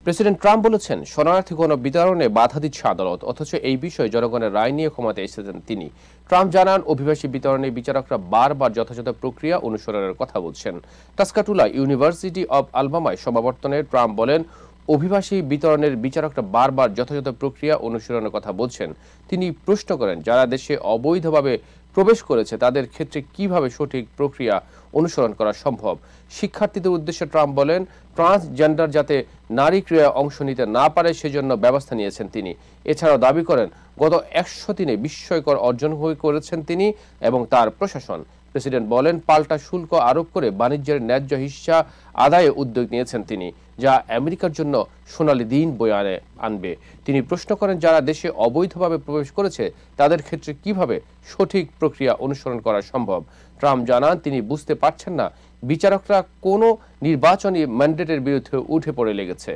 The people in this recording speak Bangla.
প্রেসিডেন্ট ট্রাম্প বলেছেন, শরণার্থী গণবিতরণে বাধা দিচ্ছে আদালত, অথচ এই বিষয়ে জনগণের রায় নিয়ে ক্ষমতায় এসেছেন তিনি। ট্রাম্প জানান, অভিবাসী বিতরণে বিচারকরা বারবার যথাযথ প্রক্রিয়া অনুসরণের কথা বলছেন। টাস্কাটুলা ইউনিভার্সিটি অব আলবামায় সমাবর্তনে ট্রাম্প বলেন, অভিবাসী বিতরণের বিচারকরা বারবার যথাযথ প্রক্রিয়া অনুসরণের কথা বলছেন। তিনি প্রশ্ন করেন, যারা দেশে অবৈধভাবে প্রবেশ করেছে তাদের ক্ষেত্রে কিভাবে সঠিক প্রক্রিয়া অনুসরণ করা সম্ভব। শিক্ষার্থীদের উদ্দেশ্যে ট্রাম্প বলেন, ট্রান্সজেন্ডার যাতে নারী ক্রীড়ায় অংশ নিতে না পারে সেজন্য ব্যবস্থা নিয়েছেন তিনি। এছাড়াও দাবি করেন, গত 100 দিনে বিস্ময়কর অর্জন করেছেন তিনি এবং তার প্রশাসন। প্রেসিডেন্ট বলেন, পাল্টা শুল্ক আরোপ করে বাণিজ্যের ন্যায্য হিস্সা আদায়ে উদ্যোগ নিয়েছেন তিনি, যা আমেরিকার জন্য সোনালী দিন বয়ে আনবে। তিনি প্রশ্ন করেন, যারা দেশে অবৈধভাবে প্রবেশ করেছে তাদের ক্ষেত্রে কিভাবে সঠিক প্রক্রিয়া অনুসরণ করা সম্ভব। ট্রাম্প জানান, তিনি বুঝতে পারছেন না বিচারকরা কোনো নির্বাচনী ম্যান্ডেটের বিরুদ্ধে উঠে পড়ে লেগেছে।